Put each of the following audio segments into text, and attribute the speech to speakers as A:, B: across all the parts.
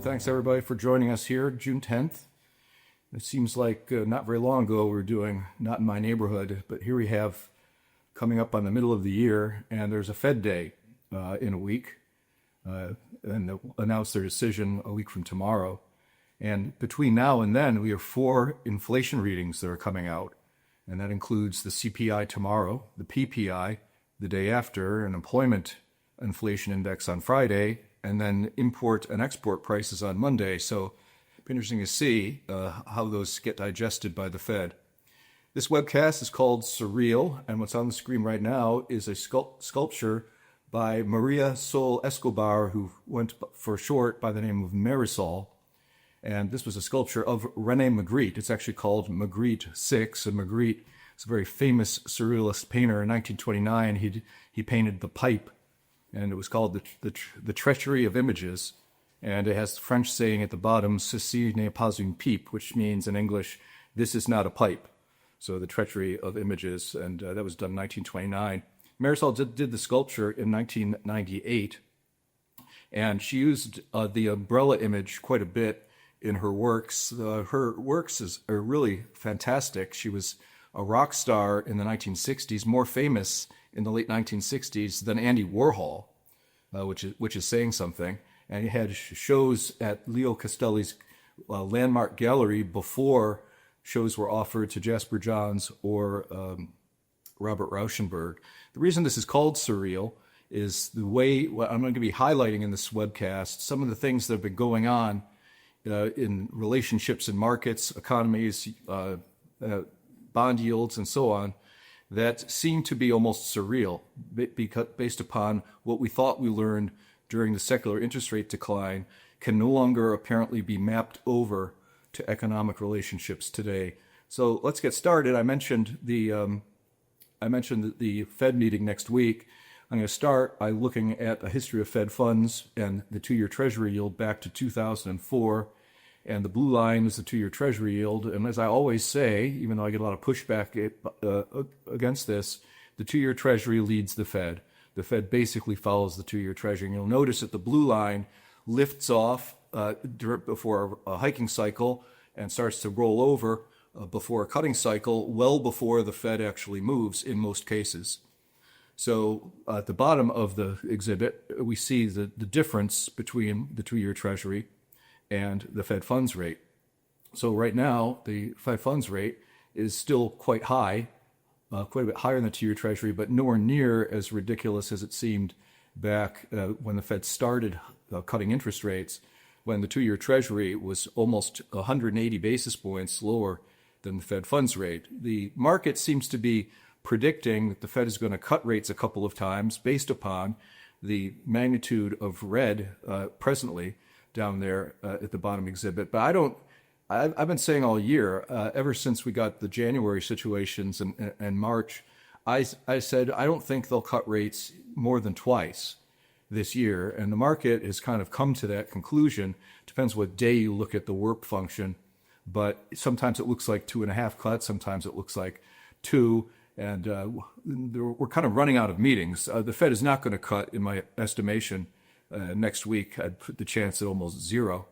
A: Thanks everybody for joining us here, June 10th. It seems like not very long ago we were doing Not in My Neighborhood, but here we have coming up on the middle of the year, and there's a Fed day in a week, and they'll announce their decision a week from tomorrow. And between now and then, we have 4 inflation readings that are coming out, and that includes the CPI tomorrow, the PPI the day after, an employment inflation index on Friday, and then import and export prices on Monday. So it'll be interesting to see how those get digested by the Fed. This webcast is called Surreal, and what's on the screen right now is a sculpture by Maria Sol Escobar, who went for short by the name of Marisol. And this was a sculpture of René Magritte. It's actually called Magritte 6, and Magritte is a very famous surrealist painter. In 1929, he painted The Pipe, and it was called the Treasury of Images. And it has the French saying at the bottom, "Ceci n'est pas une pipe," which means in English, "This is not a pipe." So the Treasury of Images, and that was done in 1929. Marisol did the sculpture in 1998, and she used the umbrella image quite a bit in her works. Her works are really fantastic. She was a rock star in the 1960s, more famous in the late 1960s than Andy Warhol, which is saying something. And he had shows at Leo Castelli's Landmark Gallery before shows were offered to Jasper Johns or Robert Rauschenberg. The reason this is called Surreal is the way I'm going to be highlighting in this webcast some of the things that have been going on in relationships in markets, economies, bond yields, and so on, that seem to be almost surreal based upon what we thought we learned during the secular interest rate decline can no longer apparently be mapped over to economic relationships today. So let's get started. I mentioned the Fed meeting next week. I'm going to start by looking at a history of Fed funds and the 2-year Treasury yield back to 2004. And the blue line is the 2-year Treasury yield. And as I always say, even though I get a lot of pushback against this, the 2-year Treasury leads the Fed. The Fed basically follows the 2-year Treasury. And you'll notice that the blue line lifts off before a hiking cycle and starts to roll over before a cutting cycle, well before the Fed actually moves in most cases. So at the bottom of the exhibit, we see the difference between the 2-year Treasury and the Fed funds rate. So right now, the Fed funds rate is still quite high, quite a bit higher than the 2-year Treasury, but nowhere near as ridiculous as it seemed back when the Fed started cutting interest rates, when the 2-year Treasury was almost 180 basis points lower than the Fed funds rate. The market seems to be predicting that the Fed is going to cut rates a couple of times based upon the magnitude of red presently down there at the bottom exhibit. But I've been saying all year, ever since we got the January situations and March, I said I don't think they'll cut rates more than twice this year. And the market has kind of come to that conclusion. Depends what day you look at the warp function. But sometimes it looks like 2.5 cuts, sometimes it looks like 2. And we're kind of running out of meetings. The Fed is not going to cut, in my estimation, next week. I'd put the chance at almost 0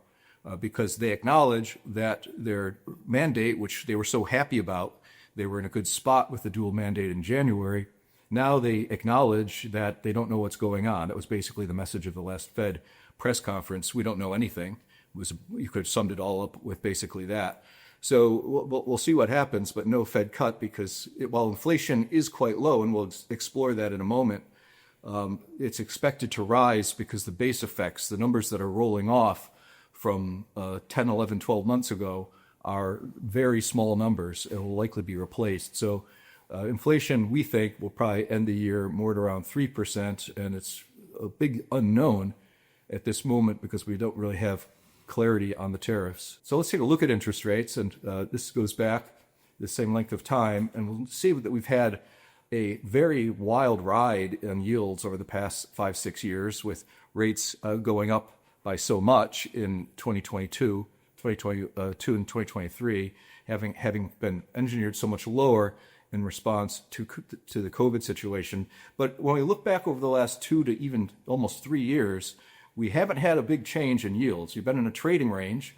A: because they acknowledge that their mandate, which they were so happy about, they were in a good spot with the dual mandate in January. Now they acknowledge that they don't know what's going on. That was basically the message of the last Fed press conference. We don't know anything. You could have summed it all up with basically that. So we'll see what happens, but no Fed cut because while inflation is quite low, and we'll explore that in a moment, it's expected to rise because the base effects, the numbers that are rolling off from 10, 11, 12 months ago are very small numbers. It will likely be replaced. So inflation, we think, will probably end the year more at around 3%, and it's a big unknown at this moment because we don't really have clarity on the tariffs. So let's take a look at interest rates, and this goes back the same length of time, and we'll see that we've had a very wild ride in yields over the past 5-6 years, with rates going up by so much in 2022 and 2023, having been engineered so much lower in response to the COVID situation. But when we look back over the last 2 to even almost 3 years, we haven't had a big change in yields. You've been in a trading range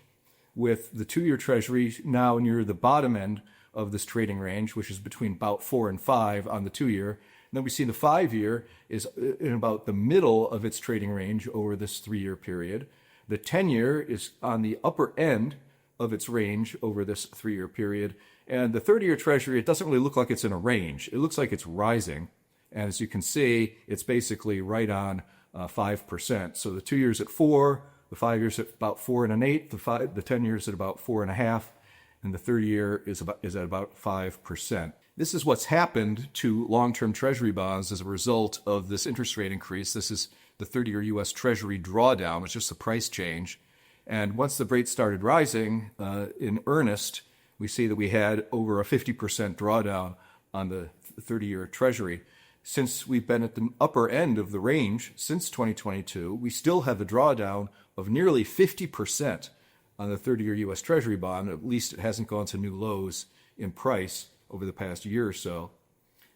A: with the 2-year Treasury now near the bottom end of this trading range, which is between about 4 and 5 on the 2-year. And then we see the 5-year is in about the middle of its trading range over this 3-year period. The 10-year is on the upper end of its range over this 3-year period. And the 30-year Treasury, it doesn't really look like it's in a range. It looks like it's rising. And as you can see, it's basically right on 5%. So the 2 years at 4, the 5 years at about 4 1/8, the 10 years at about 4 1/2, and the 30 year is at about 5%. This is what's happened to long-term Treasury bonds as a result of this interest rate increase. This is the 30-year U.S. Treasury drawdown. It's just the price change. And once the rates started rising in earnest, we see that we had over a 50% drawdown on the 30-year Treasury. Since we've been at the upper end of the range since 2022, we still have a drawdown of nearly 50% on the 30-year U.S. Treasury bond. At least it hasn't gone to new lows in price over the past year or so.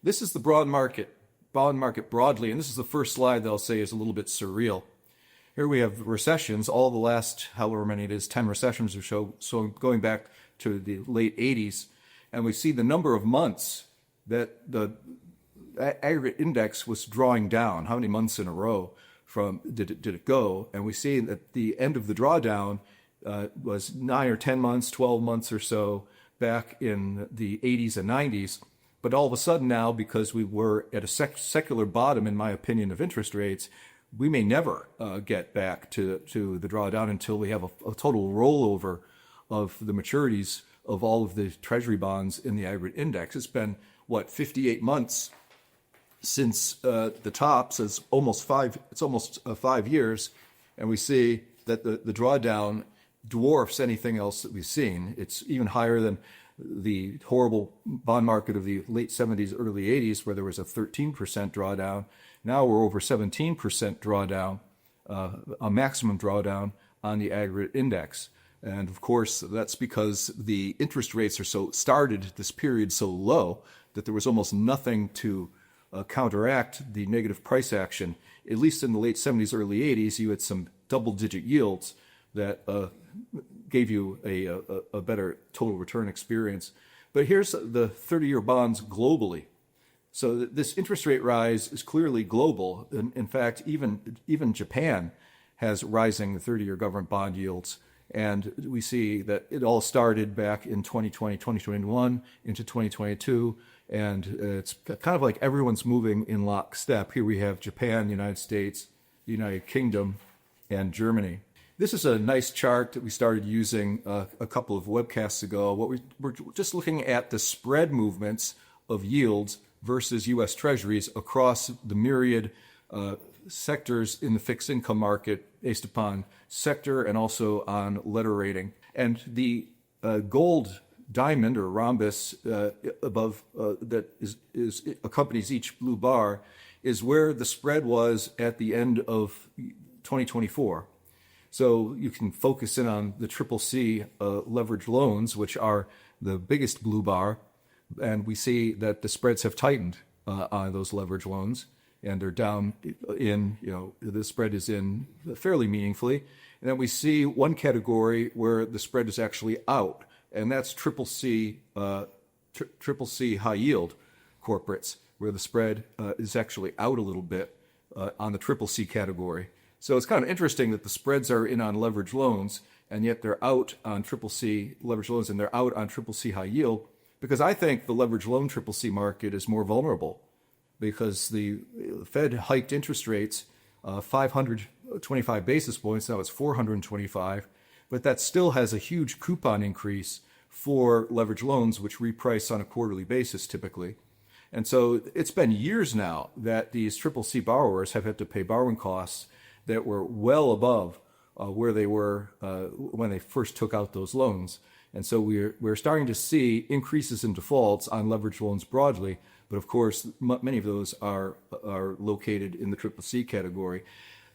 A: This is the bond market broadly, and this is the first slide that I'll say is a little bit surreal. Here we have recessions, all the last, however many it is, 10 recessions or so going back to the late 80s, and we see the number of months that the aggregate index was drawing down. How many months in a row did it go? And we see that the end of the drawdown was 9 or 10 months, 12 months or so back in the 80s and 90s. But all of a sudden now, because we were at a secular bottom, in my opinion, of interest rates, we may never get back to the drawdown until we have a total rollover of the maturities of all of the Treasury bonds in the aggregate index. It's been, 58 months since the tops. It's almost 5 years, and we see that the drawdown dwarfs anything else that we've seen. It's even higher than the horrible bond market of the late 70s, early 80s, where there was a 13% drawdown. Now we're over 17% drawdown, a maximum drawdown on the aggregate index. And of course, that's because the interest rates started this period so low that there was almost nothing to counteract the negative price action. At least in the late 70s, early 80s, you had some double-digit yields that gave you a better total return experience. But here's the 30-year bonds globally. So this interest rate rise is clearly global. In fact, even Japan has rising 30-year government bond yields. And we see that it all started back in 2020, 2021 into 2022. And it's kind of like everyone's moving in lockstep. Here we have Japan, the United States, the United Kingdom, and Germany. This is a nice chart that we started using a couple of webcasts ago. We're just looking at the spread movements of yields versus U.S. Treasuries across the myriad sectors in the fixed income market based upon sector and also on letter rating. And the gold diamond or rhombus above that is accompanies each blue bar is where the spread was at the end of 2024. So you can focus in on the CCC leveraged loans, which are the biggest blue bar, and we see that the spreads have tightened on those leveraged loans, and they're down in, the spread is in fairly meaningfully. And then we see one category where the spread is actually out, and that's CCC high yield corporates, where the spread is actually out a little bit on the CCC category. So it's kind of interesting that the spreads are in on leveraged loans, and yet they're out on CCC leveraged loans, and they're out on CCC high yield, because I think the leveraged loan CCC market is more vulnerable, because the Fed hiked interest rates 525 basis points, now it's 425, but that still has a huge coupon increase for leveraged loans, which reprice on a quarterly basis typically. And so it's been years now that these CCC borrowers have had to pay borrowing costs that were well above where they were when they first took out those loans. And so we're starting to see increases in defaults on leveraged loans broadly, but of course, many of those are located in the CCC category.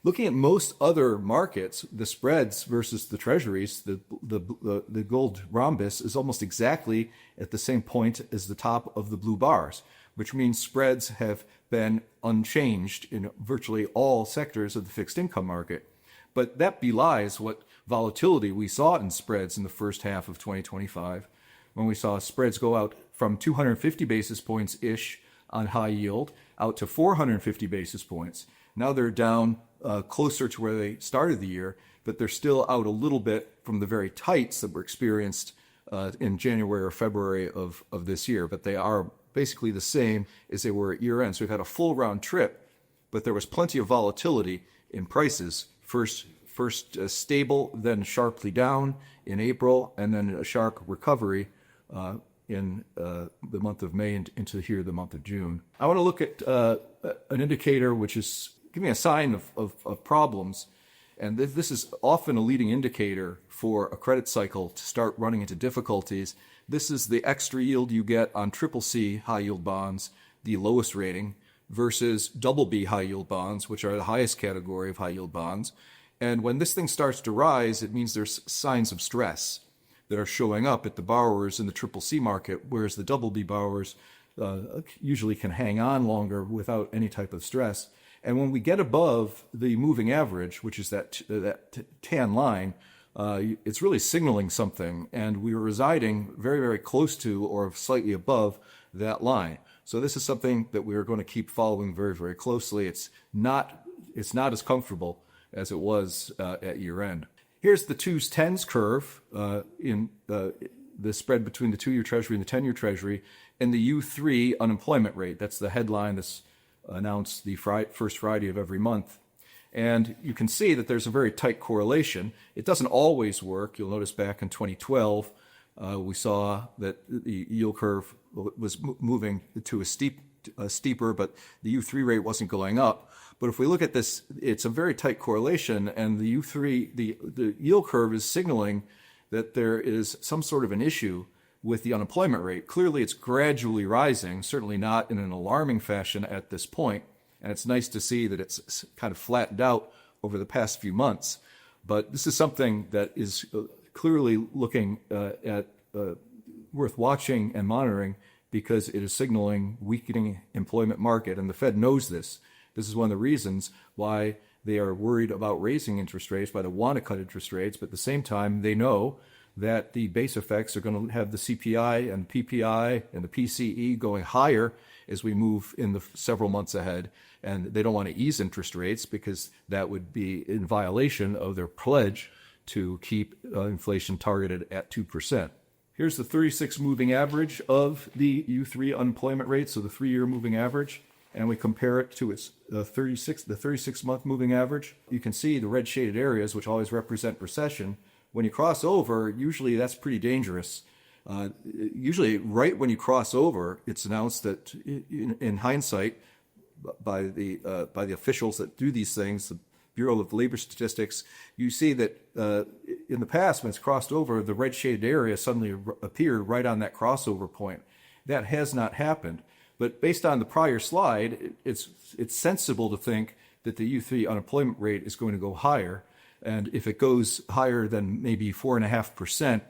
A: Looking at most other markets, the spreads versus the treasuries, the gold rhombus is almost exactly at the same point as the top of the blue bars, which means spreads have been unchanged in virtually all sectors of the fixed income market. But that belies what volatility we saw in spreads in the first half of 2025, when we saw spreads go out from 250 basis points-ish on high yield out to 450 basis points. Now they're down closer to where they started the year, but they're still out a little bit from the very tights that were experienced in January or February of this year. But they are basically the same as they were at year end. So we've had a full round trip, but there was plenty of volatility in prices. First stable, then sharply down in April, and then a sharp recovery in the month of May and into here the month of June. I want to look at an indicator which is giving a sign of problems, and this is often a leading indicator for a credit cycle to start running into difficulties. This is the extra yield you get on CCC high yield bonds, the lowest rating, versus BB high yield bonds, which are the highest category of high yield bonds. And when this thing starts to rise, it means there's signs of stress that are showing up at the borrowers in the CCC market, whereas the BB borrowers usually can hang on longer without any type of stress. And when we get above the moving average, which is that tan line, it's really signaling something, and we are residing very, very close to or slightly above that line. So this is something that we are going to keep following very, very closely. It's not as comfortable as it was at year end. Here's the 2s-10s curve in the spread between the 2-year Treasury and the 10-year Treasury, and the U3 unemployment rate. That's the headline that's announced the first Friday of every month. And you can see that there's a very tight correlation. It doesn't always work. You'll notice back in 2012, we saw that the yield curve was moving to a steeper, but the U3 rate wasn't going up. But if we look at this, it's a very tight correlation, and the U3, the yield curve is signaling that there is some sort of an issue with the unemployment rate. Clearly, it's gradually rising, certainly not in an alarming fashion at this point. And it's nice to see that it's kind of flattened out over the past few months. But this is something that is clearly looking at worth watching and monitoring, because it is signaling weakening employment market. And the Fed knows this. This is one of the reasons why they are worried about raising interest rates, why they want to cut interest rates. But at the same time, they know that the base effects are going to have the CPI and PPI and the PCE going higher as we move in the several months ahead. And they don't want to ease interest rates because that would be in violation of their pledge to keep inflation targeted at 2%. Here's the 36 moving average of the U3 unemployment rate, so the 3-year moving average, and we compare it to its the 36-month moving average. You can see the red shaded areas, which always represent recession. When you cross over, usually that's pretty dangerous. Usually right when you cross over, it's announced that in hindsight by the officials that do these things, the Bureau of Labor Statistics, you see that in the past, when it's crossed over, the red shaded area suddenly appeared right on that crossover point. That has not happened. But based on the prior slide, it's sensible to think that the U3 unemployment rate is going to go higher. And if it goes higher than maybe 4.5%,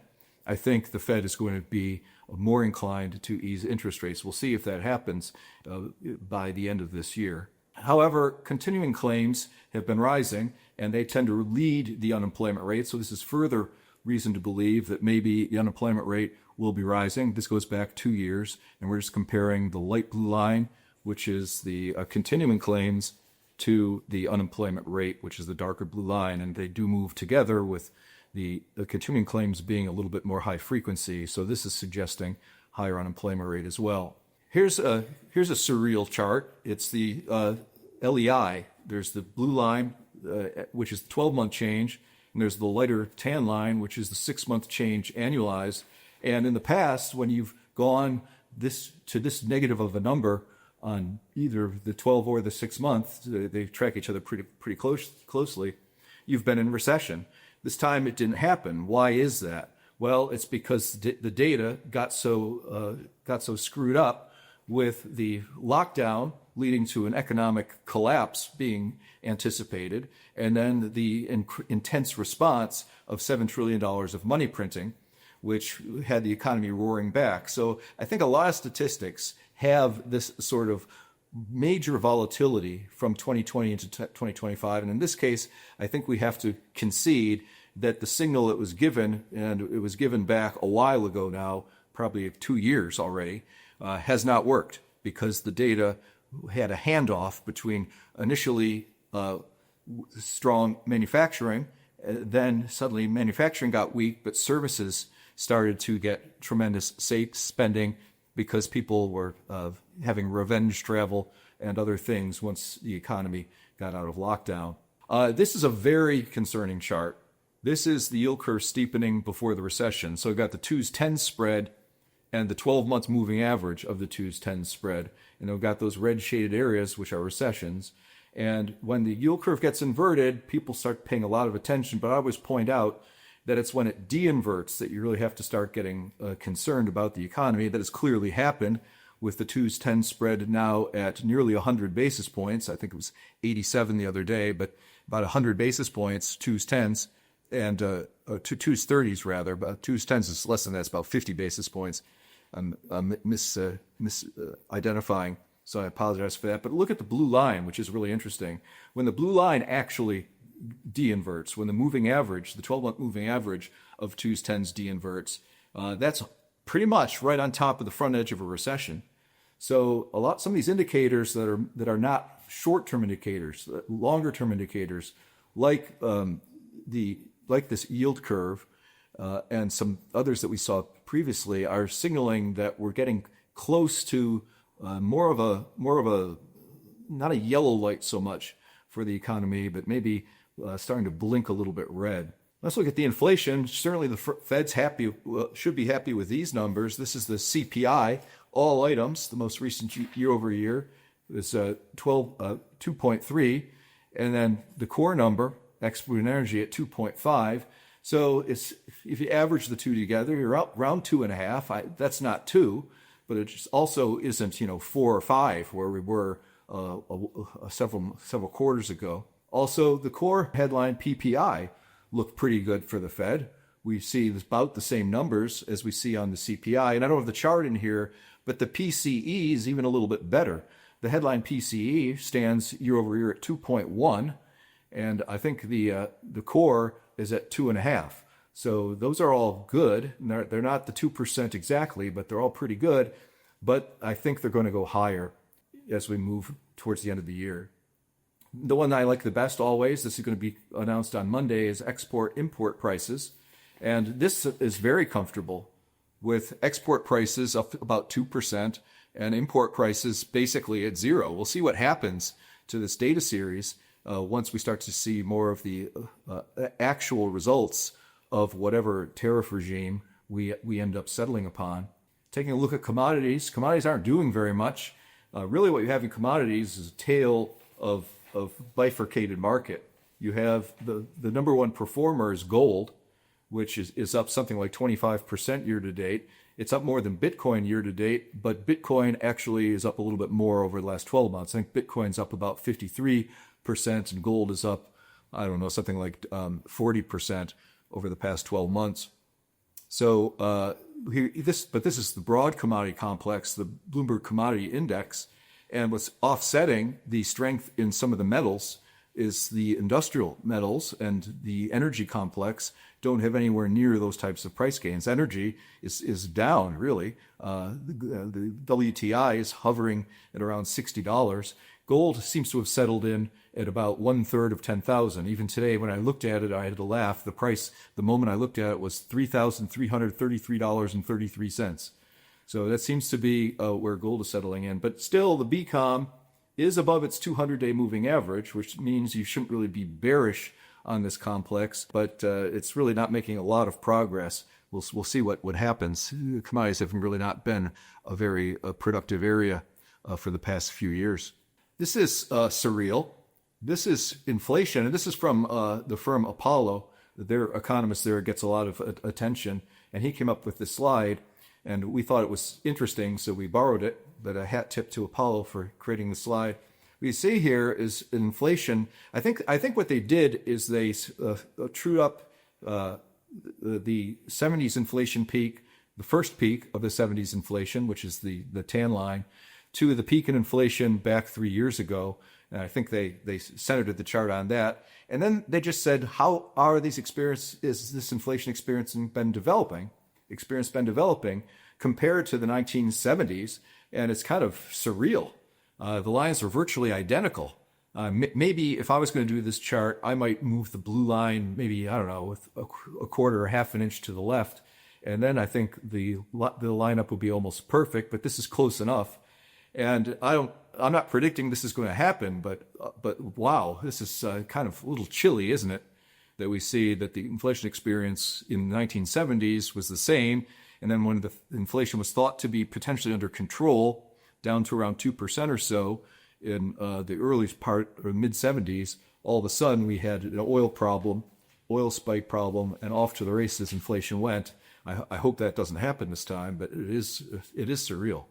A: I think the Fed is going to be more inclined to ease interest rates. We'll see if that happens by the end of this year. However, continuing claims have been rising, and they tend to lead the unemployment rate. So this is further reason to believe that maybe the unemployment rate will be rising. This goes back 2 years, and we're just comparing the light blue line, which is the continuing claims, to the unemployment rate, which is the darker blue line. And they do move together with the continuing claims being a little bit more high frequency. So this is suggesting higher unemployment rate as well. Here's a surreal chart. It's the LEI. There's the blue line, which is the 12-month change, and there's the lighter tan line, which is the 6-month change annualized. And in the past, when you've gone to this negative of a number on either the 12 or the 6 months, they track each other pretty closely, you've been in recession. This time it didn't happen. Why is that? Well, it's because the data got so screwed up with the lockdown leading to an economic collapse being anticipated, and then the intense response of $7 trillion of money printing, which had the economy roaring back. So I think a lot of statistics have this sort of major volatility from 2020 into 2025. And in this case, I think we have to concede that the signal that was given, and it was given back a while ago now, probably 2 years already, has not worked, because the data had a handoff between initially strong manufacturing, then suddenly manufacturing got weak, but services started to get tremendous spending because people were having revenge travel and other things once the economy got out of lockdown. This is a very concerning chart. This is the yield curve steepening before the recession. So we've got the 2s-10 spread and the 12-month moving average of the 2s-10 spread. And we've got those red shaded areas, which are recessions. And when the yield curve gets inverted, people start paying a lot of attention. But I always point out that it's when it de-inverts that you really have to start getting concerned about the economy. That has clearly happened with the 2s-10 spread now at nearly 100 basis points. I think it was 87 the other day, but about 100 basis points, 2s-10s, and 2s-30s rather. But 2s-10s is less than that. It's about 50 basis points. I'm misidentifying, so I apologize for that. But look at the blue line, which is really interesting. When the blue line actually de-inverts, when the moving average, the 12-month moving average of 2s-10s de-inverts, that's pretty much right on top of the front edge of a recession. So some of these indicators that are not short-term indicators, longer-term indicators, like this yield curve, and some others that we saw previously, are signaling that we're getting close to more of a not a yellow light so much for the economy, but maybe starting to blink a little bit red. Let's look at the inflation. Certainly the Fed's should be happy with these numbers. This is the CPI, all items, the most recent year over year is 2.3, and then the core number, ex-food energy, at 2.5. So if you average the two together, you're up around 2.5. That's not 2, but it just also isn't 4 or 5 where we were several quarters ago. Also, the core headline PPI looked pretty good for the Fed. We see about the same numbers as we see on the CPI, and I don't have the chart in here, but the PCE is even a little bit better. The headline PCE stands year over year at 2.1, and I think the core is at 2.5. So those are all good. They're not the 2% exactly, but they're all pretty good. But I think they're going to go higher as we move towards the end of the year. The one I like the best always, this is going to be announced on Monday, is export-import prices. And this is very comfortable, with export prices up about 2% and import prices basically at 0. We'll see what happens to this data series once we start to see more of the actual results of whatever tariff regime we end up settling upon. Taking a look at commodities, commodities aren't doing very much. Really what you have in commodities is a tale of bifurcated market. You have the number one performer is gold, which is up something like 25% year to date. It's up more than Bitcoin year to date, but Bitcoin actually is up a little bit more over the last 12 months. I think Bitcoin's up about 53%, and gold is up, I don't know, something like 40% over the past 12 months. So this is the broad commodity complex, the Bloomberg Commodity Index, and what's offsetting the strength in some of the metals is the industrial metals, and the energy complex don't have anywhere near those types of price gains. Energy is down, really. The WTI is hovering at around $60. Gold seems to have settled in at about 1/3 of 10,000. Even today, when I looked at it, I had to laugh. The price, the moment I looked at it, was $3,333.33. So that seems to be where gold is settling in. But still, the BCOM is above its 200-day moving average, which means you shouldn't really be bearish on this complex, but it's really not making a lot of progress. We'll see what happens. Commodities have really not been a very productive area for the past few years. This is Surreal. This is inflation, and this is from the firm Apollo. Their economist there gets a lot of attention, and he came up with this slide, and we thought it was interesting, so we borrowed it. But a hat tip to Apollo for creating the slide. What you see here is inflation. I think what they did is they trued up the 70s inflation peak, the first peak of the 70s inflation, which is the tan line. to the peak in inflation back 3 years ago. And I think they centered the chart on that. And then they just said, how are is this inflation experience been developing compared to the 1970s? And it's kind of surreal. The lines are virtually identical. Maybe if I was going to do this chart, I might move the blue line, maybe, I don't know, with a quarter or half an inch to the left. And then I think the lineup would be almost perfect, but this is close enough. And I'm not predicting this is going to happen, but wow, this is kind of a little chilly, isn't it? That we see that the inflation experience in the 1970s was the same. And then when the inflation was thought to be potentially under control, down to around 2% or so in the early part or mid 70s, all of a sudden we had an oil spike problem, and off to the races inflation went. I hope that doesn't happen this time, but it is surreal.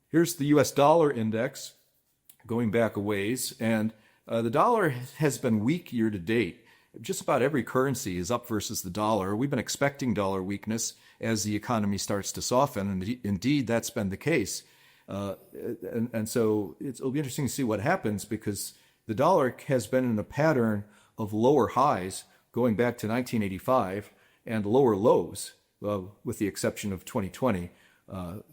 A: Here's the U.S. dollar index going back a ways, and the dollar has been weak year to date. Just about every currency is up versus the dollar. We've been expecting dollar weakness as the economy starts to soften, and indeed that's been the case. And so it'll be interesting to see what happens, because the dollar has been in a pattern of lower highs going back to 1985 and lower lows, with the exception of 2020,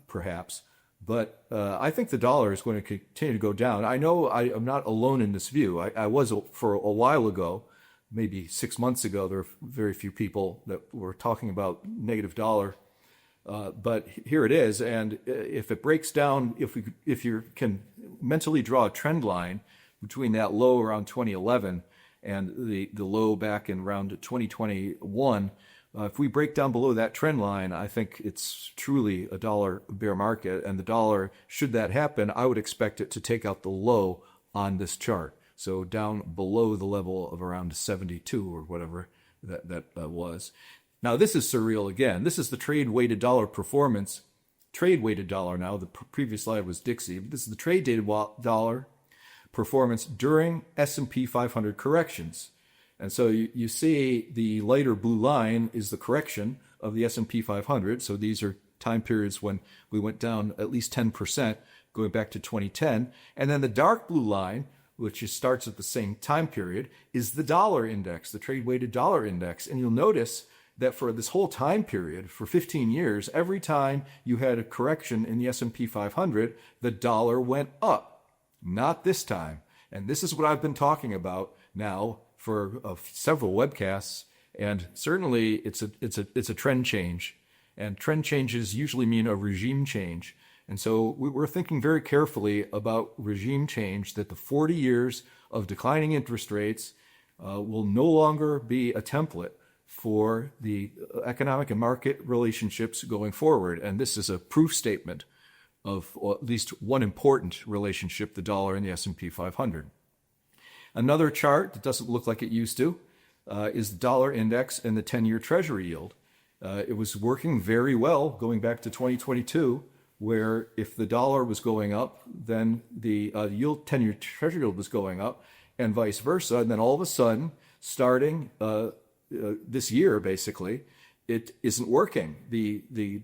A: perhaps. But I think the dollar is going to continue to go down. I know I'm not alone in this view. I was for a while ago, maybe 6 months ago. There were very few people that were talking about negative dollar. But here it is, and if it breaks down, if you can mentally draw a trend line between that low around 2011 and the low back in around 2021, if we break down below that trend line, I think it's truly a dollar bear market. And the dollar, should that happen, I would expect it to take out the low on this chart. So down below the level of around 72 or whatever that was. Now, this is surreal again. This is the trade-weighted dollar performance. Trade-weighted dollar now. The previous slide was Dixie. But this is the trade-weighted dollar performance during S&P 500 corrections. And so you see the lighter blue line is the correction of the S&P 500. So these are time periods when we went down at least 10%, going back to 2010. And then the dark blue line, which starts at the same time period, is the dollar index, the trade-weighted dollar index. And you'll notice that for this whole time period, for 15 years, every time you had a correction in the S&P 500, the dollar went up. Not this time. And this is what I've been talking about now for several webcasts, and certainly it's a trend change, and trend changes usually mean a regime change. And so we're thinking very carefully about regime change, that the 40 years of declining interest rates will no longer be a template for the economic and market relationships going forward. And this is a proof statement of at least one important relationship, the dollar and the S&P 500. Another chart that doesn't look like it used to is the dollar index and the 10-year Treasury yield. It was working very well going back to 2022, where if the dollar was going up, then the 10-year Treasury yield was going up, and vice versa. And then all of a sudden, starting this year, basically, it isn't working. The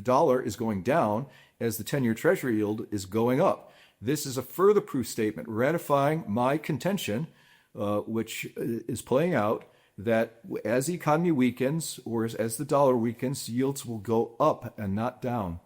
A: dollar is going down as the 10-year Treasury yield is going up. This is a further proof statement ratifying my contention, which is playing out, that as the economy weakens, or as the dollar weakens, yields will go up and not down.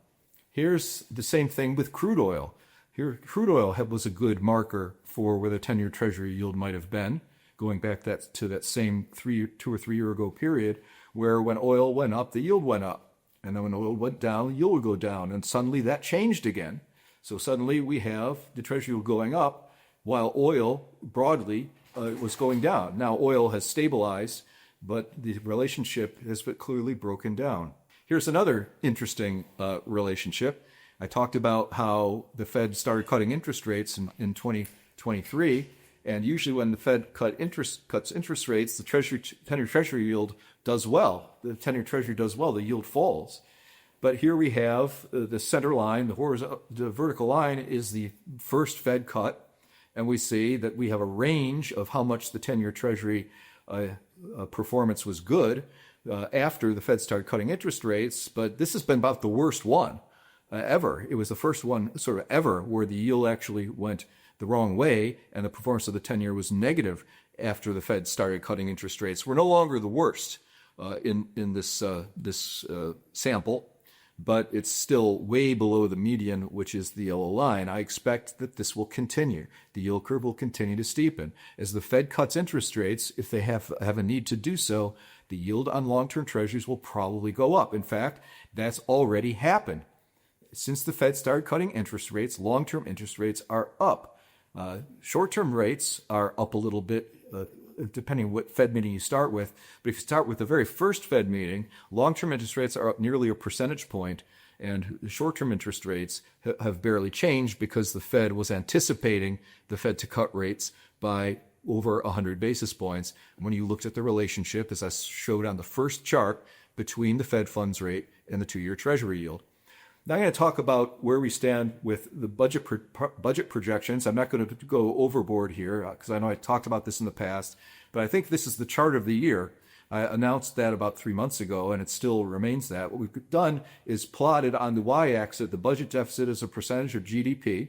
A: Here's the same thing with crude oil. Here, crude oil was a good marker for where the 10-year Treasury yield might have been, going back to that same 2 or 3 year ago period, where when oil went up, the yield went up. And then when oil went down, the yield would go down. And suddenly that changed again. So suddenly we have the Treasury yield going up while oil broadly was going down. Now oil has stabilized, but the relationship has been clearly broken down. Here's another interesting relationship. I talked about how the Fed started cutting interest rates in 2023, and usually when the Fed cuts interest rates, the 10-year Treasury yield does well. The 10-year Treasury does well. The yield falls. But here we have the center line, the vertical line is the first Fed cut, and we see that we have a range of how much the 10-year Treasury performance was good after the Fed started cutting interest rates, but this has been about the worst one. ever. It was the first one sort of ever where the yield actually went the wrong way and the performance of the 10-year was negative after the Fed started cutting interest rates. We're no longer the worst in this sample, but it's still way below the median, which is the yellow line. I expect that this will continue. The yield curve will continue to steepen. As the Fed cuts interest rates, if they have a need to do so, the yield on long-term treasuries will probably go up. In fact, that's already happened. Since the Fed started cutting interest rates, long-term interest rates are up. Short-term rates are up a little bit, depending on what Fed meeting you start with. But if you start with the very first Fed meeting, long-term interest rates are up nearly a percentage point, and the short-term interest rates have barely changed because the Fed was anticipating the Fed to cut rates by over 100 basis points. When you looked at the relationship, as I showed on the first chart, between the Fed funds rate and the 2-year Treasury yield. Now I'm going to talk about where we stand with the budget projections. I'm not going to go overboard here because I know I talked about this in the past, but I think this is the chart of the year. I announced that about 3 months ago, and it still remains that. What we've done is plotted on the y-axis the budget deficit as a percentage of GDP,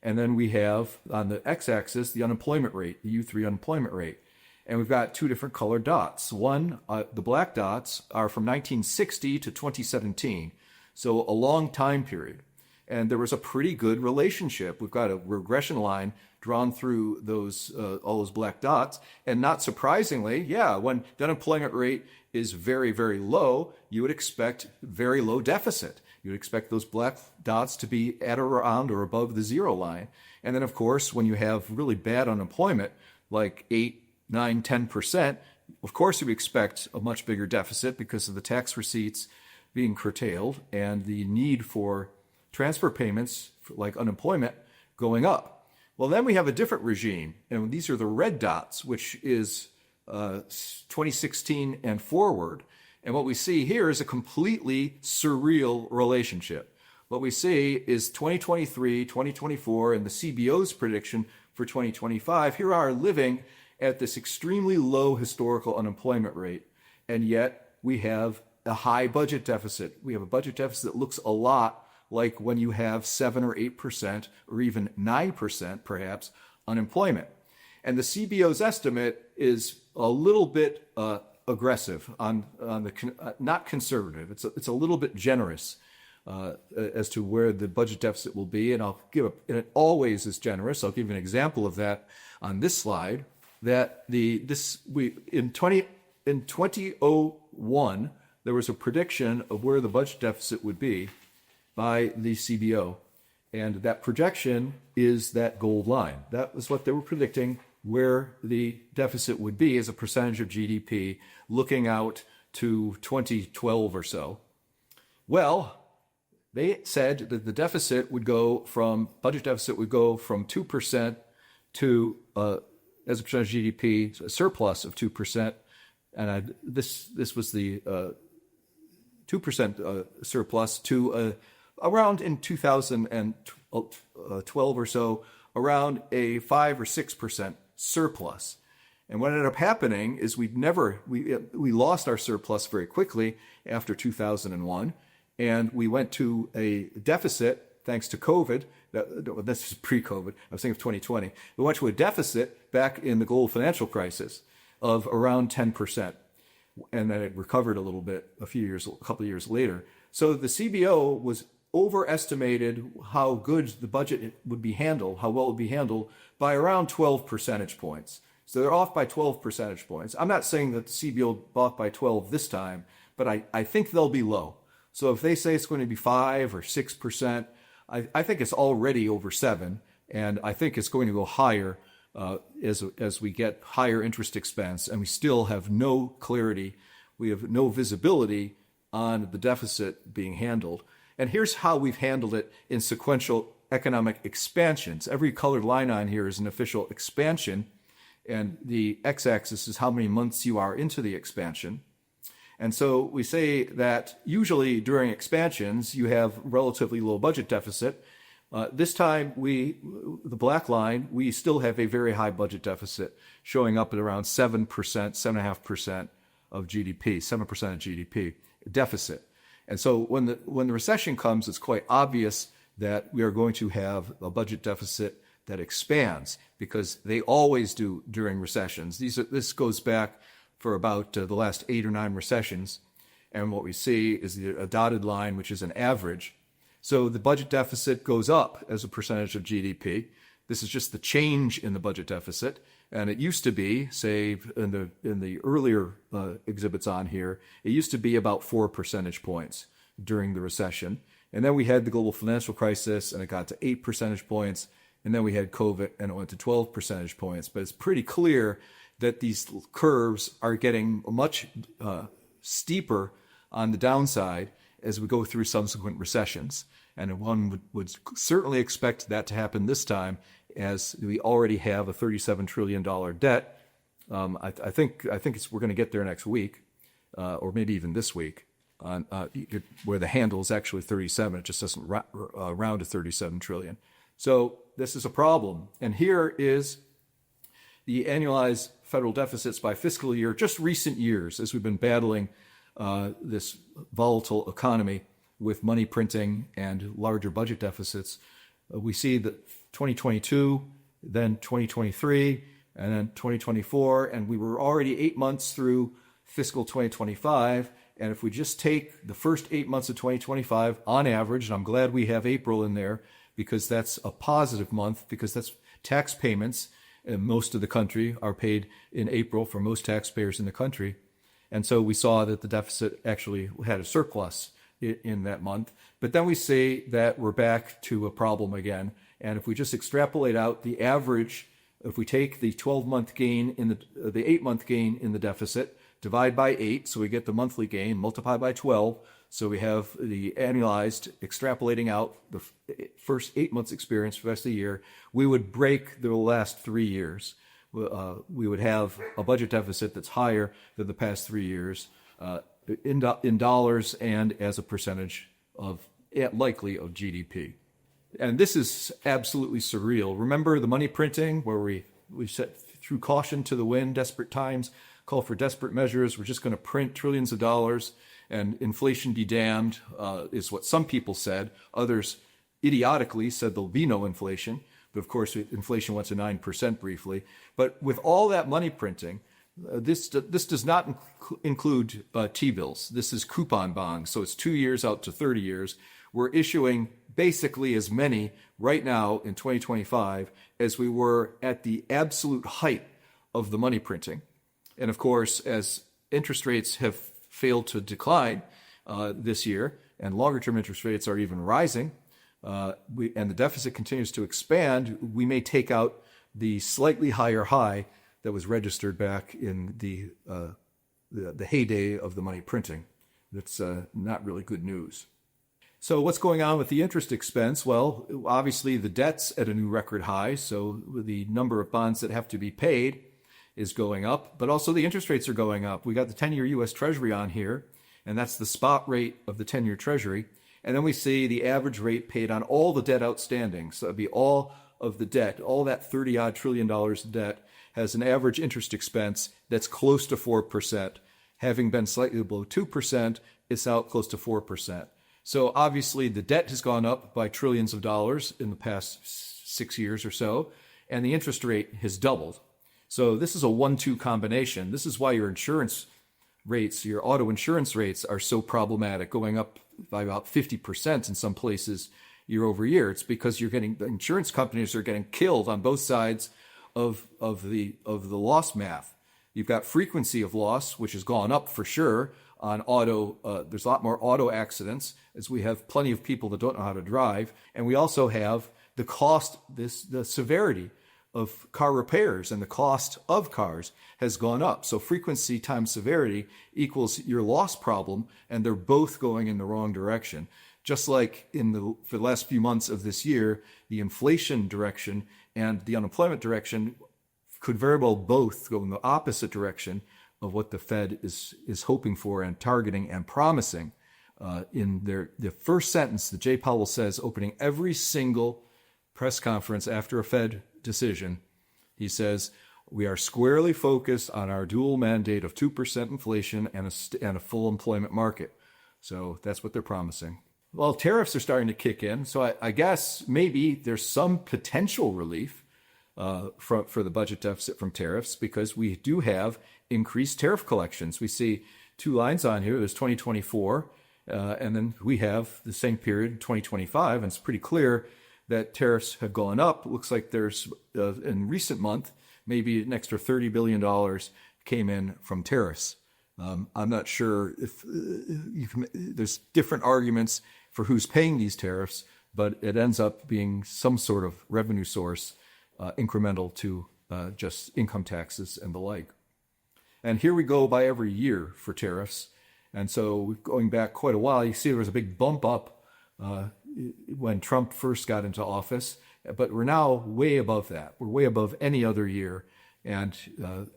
A: and then we have on the x-axis the unemployment rate, the U3 unemployment rate. And we've got two different colored dots. One, the black dots are from 1960 to 2017. So a long time period. And there was a pretty good relationship. We've got a regression line drawn through those all those black dots. And not surprisingly, when the unemployment rate is very, very low, you would expect very low deficit. You would expect those black dots to be at or around or above the zero line. And then, of course, when you have really bad unemployment, like 8, 9, 10%, of course you expect a much bigger deficit because of the tax receipts being curtailed and the need for transfer payments like unemployment going up. Well, then we have a different regime, and these are the red dots, which is 2016 and forward. And what we see here is a completely surreal relationship. What we see is 2023, 2024, and the CBO's prediction for 2025. Here we are living at this extremely low historical unemployment rate, and yet we have a high budget deficit. We have a budget deficit that looks a lot like when you have 7 or 8% or even 9% perhaps unemployment. And the CBO's estimate is a little bit aggressive on the not conservative. It's a little bit generous as to where the budget deficit will be, and and it always is generous. I'll give you an example of that on this slide. That in 2001 there was a prediction of where the budget deficit would be by the CBO, and that projection is that gold line. That was what they were predicting where the deficit would be as a percentage of GDP, looking out to 2012 or so. Well, they said that the deficit would go from 2% to as a percentage of GDP, a surplus of 2%, and this was the 2% surplus to around in 2012 or so, around a 5 or 6% surplus. And what ended up happening is we lost our surplus very quickly after 2001, and we went to a deficit thanks to COVID. This is pre-COVID. I was thinking of 2020. We went to a deficit back in the global financial crisis of around 10%. And then it recovered a little bit a couple of years later. So the CBO was overestimated how good the budget would be handled, how well it would be handled by around 12 percentage points. So they're off by 12 percentage points. I'm not saying that the CBO off by 12 this time, but I think they'll be low. So if they say it's going to be 5 or 6%, I think it's already over 7, and I think it's going to go higher as we get higher interest expense, and we still have no clarity. We have no visibility on the deficit being handled. And here's how we've handled it in sequential economic expansions. Every colored line on here is an official expansion, and the x-axis is how many months you are into the expansion. And so we say that usually during expansions, you have relatively low budget deficit. This time, the black line, we still have a very high budget deficit, showing up at around 7%, 7.5% of GDP, 7% of GDP deficit. And so when the recession comes, it's quite obvious that we are going to have a budget deficit that expands, because they always do during recessions. This goes back for about the last 8 or 9 recessions. And what we see is a dotted line, which is an average. So the budget deficit goes up as a percentage of GDP. This is just the change in the budget deficit. And it used to be, say, in the earlier exhibits on here, it used to be about 4 percentage points during the recession. And then we had the global financial crisis, and it got to 8 percentage points. And then we had COVID, and it went to 12 percentage points. But it's pretty clear that these curves are getting much steeper on the downside as we go through subsequent recessions. And one would certainly expect that to happen this time, as we already have a $37 trillion debt. I think we're going to get there next week, or maybe even this week, where the handle is actually 37. It just doesn't round to 37 trillion. So this is a problem. And here is the annualized federal deficits by fiscal year, just recent years, as we've been battling this volatile economy with money printing and larger budget deficits. We see that 2022, then 2023, and then 2024, and we were already 8 months through fiscal 2025. And if we just take the first 8 months of 2025 on average, and I'm glad we have April in there, because that's a positive month, because that's tax payments. And most of the country are paid in April for most taxpayers in the country. And so we saw that the deficit actually had a surplus in that month. But then we see that we're back to a problem again. And if we just extrapolate out the average, if we take the 12-month gain in the 8-month gain in the deficit, divide by 8, so we get the monthly gain, multiply by 12, so we have the annualized extrapolating out the first 8 months experience for the rest of the year, we would break the last 3 years. We would have a budget deficit that's higher than the past 3 years in dollars and as a percentage of likely of GDP. And this is absolutely surreal. Remember the money printing where we set through caution to the wind, desperate times, call for desperate measures. We're just going to print trillions of dollars and inflation be damned, is what some people said. Others idiotically said there'll be no inflation. But of course, inflation went to 9% briefly. But with all that money printing, this does not include T-bills. This is coupon bonds. So it's 2 years out to 30 years. We're issuing basically as many right now in 2025 as we were at the absolute height of the money printing. And of course, as interest rates have failed to decline this year, and longer-term interest rates are even rising, and the deficit continues to expand, we may take out the slightly higher high that was registered back in the heyday of the money printing. That's not really good news. So what's going on with the interest expense? Well, obviously the debt's at a new record high, so the number of bonds that have to be paid is going up, but also the interest rates are going up. We got the 10-year U.S. Treasury on here, and that's the spot rate of the 10-year Treasury. And then we see the average rate paid on all the debt outstanding. So it'd be all of the debt, all that $30-odd trillion of debt has an average interest expense that's close to 4%. Having been slightly below 2%, it's out close to 4%. So obviously the debt has gone up by trillions of dollars in the past 6 years or so, and the interest rate has doubled. So this is a 1-2 combination. This is why your insurance rates, your auto insurance rates are so problematic, going up by about 50% in some places year over year. It's because the insurance companies are getting killed on both sides of the loss math. You've got frequency of loss, which has gone up for sure on auto. There's a lot more auto accidents, as we have plenty of people that don't know how to drive. And we also have the cost, the severity of car repairs, and the cost of cars has gone up. So frequency times severity equals your loss problem, and they're both going in the wrong direction. Just like for the last few months of this year, the inflation direction and the unemployment direction could very well both go in the opposite direction of what the Fed is hoping for and targeting and promising. In the first sentence that Jay Powell says, opening every single press conference after a Fed decision, he says, "We are squarely focused on our dual mandate of 2% inflation and a full employment market." So that's what they're promising. Well, tariffs are starting to kick in. So I guess maybe there's some potential relief for the budget deficit from tariffs, because we do have increased tariff collections. We see two lines on here. There's 2024, and then we have the same period in 2025. And it's pretty clear that tariffs have gone up. It looks like there's, in recent month, maybe an extra $30 billion came in from tariffs. I'm not sure if there's different arguments for who's paying these tariffs, but it ends up being some sort of revenue source incremental to just income taxes and the like. And here we go by every year for tariffs. And so going back quite a while, you see there was a big bump up when Trump first got into office, but we're now way above that. We're way above any other year. And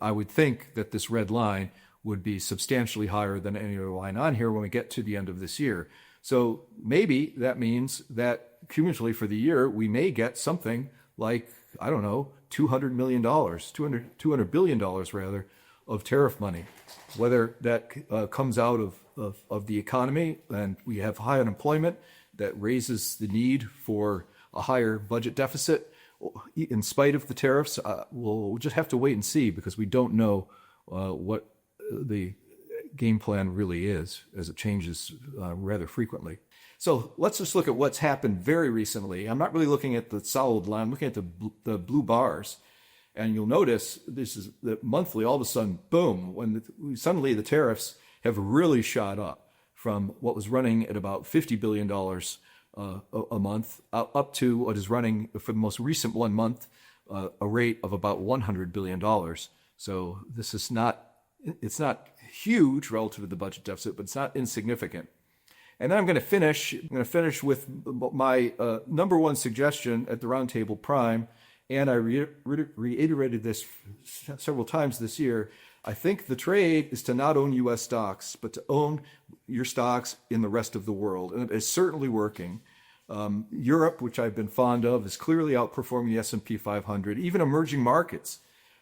A: I would think that this red line would be substantially higher than any other line on here when we get to the end of this year. So maybe that means that cumulatively for the year, we may get something like, I don't know, $200 million, $200 billion rather, of tariff money. Whether that comes out of the economy and we have high unemployment that raises the need for a higher budget deficit in spite of the tariffs, we'll just have to wait and see, because we don't know what the game plan really is, as it changes rather frequently. So let's just look at what's happened very recently. I'm not really looking at the solid line, I'm looking at the blue bars. And you'll notice this is the monthly, all of a sudden, boom, when suddenly the tariffs have really shot up from what was running at about $50 billion a month up to what is running for the most recent 1 month, a rate of about $100 billion. So this is it's not huge relative to the budget deficit, but it's not insignificant. And then I'm going to finish with my number one suggestion at the Roundtable Prime, and I reiterated this several times this year. I think the trade is to not own U.S. stocks, but to own your stocks in the rest of the world. And it is certainly working. Europe, which I've been fond of, is clearly outperforming the S&P 500. Even emerging markets,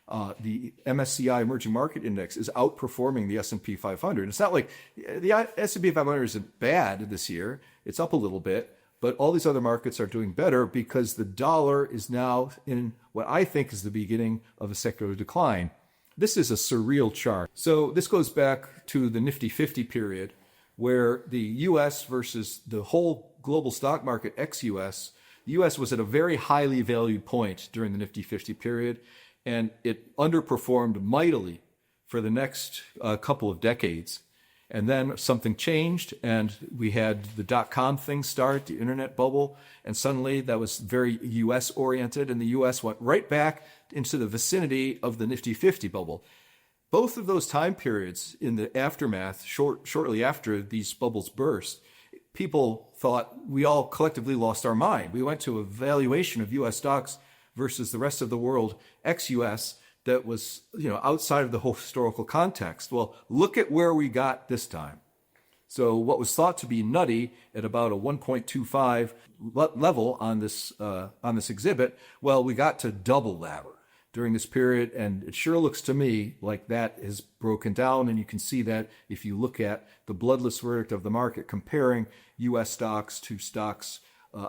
A: the MSCI Emerging Market Index is outperforming the S&P 500. It's not like the S&P 500 isn't bad this year. It's up a little bit. But all these other markets are doing better because the dollar is now in what I think is the beginning of a secular decline. This is a surreal chart. So this goes back to the Nifty 50 period, where the U.S. versus the whole global stock market, Ex-U.S., the U.S. was at a very highly valued point during the Nifty 50 period, and it underperformed mightily for the next couple of decades. And then something changed, and we had the dot-com thing start, the internet bubble, and suddenly that was very U.S.-oriented, and the U.S. went right back into the vicinity of the Nifty 50 bubble. Both of those time periods in the aftermath, shortly after these bubbles burst, people thought we all collectively lost our mind. We went to a valuation of U.S. stocks versus the rest of the world, ex-U.S., that was, outside of the whole historical context. Well, look at where we got this time. So what was thought to be nutty at about a 1.25 level on this exhibit, well, we got to double that during this period, and it sure looks to me like that is broken down, and you can see that if you look at the bloodless verdict of the market comparing U.S. stocks to stocks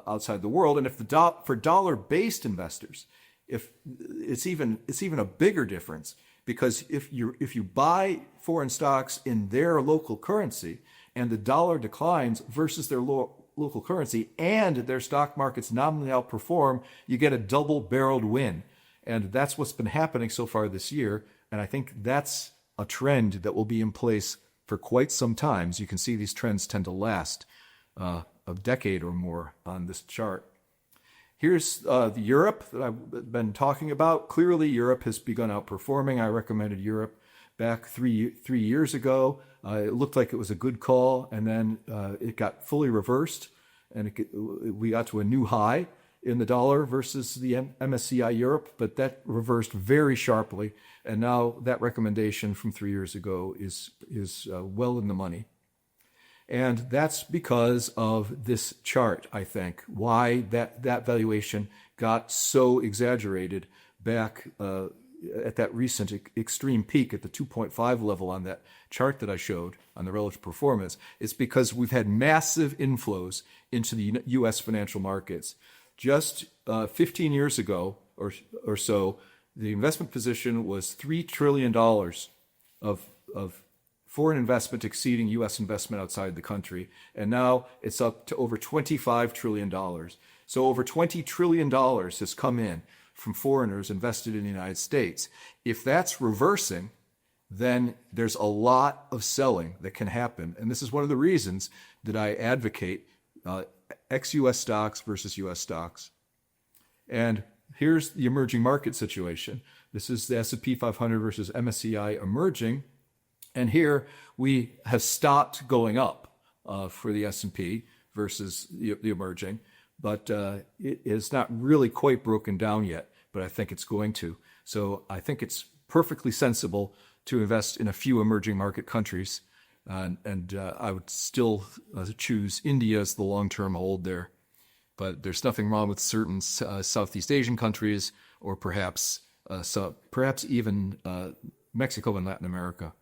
A: outside the world. And if for dollar-based investors, if it's even a bigger difference, because if you buy foreign stocks in their local currency and the dollar declines versus their local currency and their stock markets nominally outperform, you get a double-barreled win. And that's what's been happening so far this year. And I think that's a trend that will be in place for quite some time. As you can see, these trends tend to last a decade or more on this chart. Here's the Europe that I've been talking about. Clearly, Europe has begun outperforming. I recommended Europe back three years ago. It looked like it was a good call, and then it got fully reversed, and we got to a new high in the dollar versus the MSCI Europe, but that reversed very sharply, and now that recommendation from 3 years ago is well in the money. And that's because of this chart, I think, why that valuation got so exaggerated back at that recent extreme peak at the 2.5 level on that chart that I showed on the relative performance, it's because we've had massive inflows into the U.S. financial markets. Just 15 years ago or so, the investment position was $3 trillion of foreign investment exceeding U.S. investment outside the country. And now it's up to over $25 trillion. So over $20 trillion has come in from foreigners invested in the United States. If that's reversing, then there's a lot of selling that can happen. And this is one of the reasons that I advocate ex-U.S. stocks versus U.S. stocks. And here's the emerging market situation. This is the S&P 500 versus MSCI emerging. And here we have stopped going up for the S&P versus the emerging. But it is not really quite broken down yet, but I think it's going to. So I think it's perfectly sensible to invest in a few emerging market countries. And I would still choose India as the long-term hold there. But there's nothing wrong with certain Southeast Asian countries, or perhaps even Mexico and Latin America.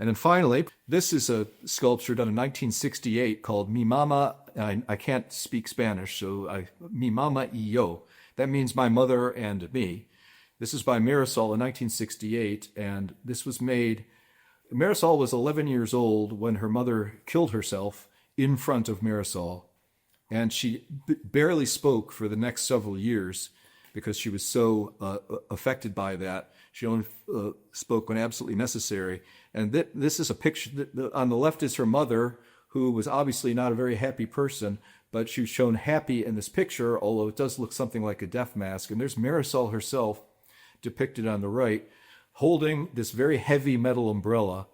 A: And then finally, this is a sculpture done in 1968 called Mi Mama. I can't speak Spanish, so Mi Mama y Yo. That means my mother and me. This is by Marisol in 1968, and this was made. Marisol was 11 years old when her mother killed herself in front of Marisol, and she barely spoke for the next several years because she was so affected by that. She only spoke when absolutely necessary. And this is a picture. On the left is her mother, who was obviously not a very happy person, but she was shown happy in this picture, although it does look something like a death mask. And there's Marisol herself depicted on the right, holding this very heavy metal umbrella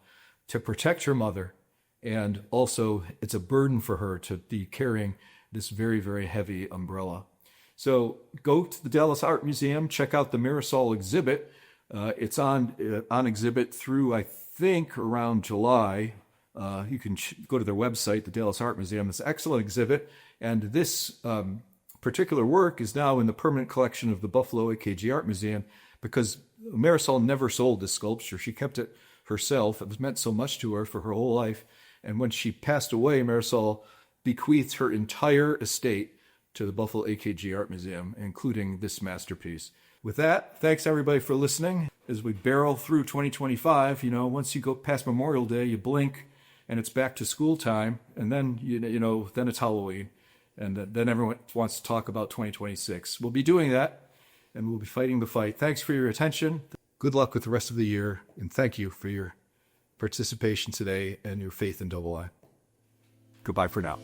A: to protect her mother. And also, it's a burden for her to be carrying this very, very heavy umbrella. So go to the Dallas Art Museum, check out the Marisol exhibit. It's on exhibit through, I think, around July. You can go to their website, the Dallas Art Museum. It's an excellent exhibit. And this particular work is now in the permanent collection of the Buffalo AKG Art Museum because Marisol never sold this sculpture. She kept it herself. It was meant so much to her for her whole life. And when she passed away, Marisol bequeathed her entire estate to the Buffalo AKG Art Museum, including this masterpiece. With that, thanks everybody for listening. As we barrel through 2025, once you go past Memorial Day, you blink and it's back to school time, and then then it's Halloween, and then everyone wants to talk about 2026. We'll be doing that, and we'll be fighting the fight. Thanks for your attention. Good luck with the rest of the year, and thank you for your participation today and your faith in DoubleLine. Goodbye for now.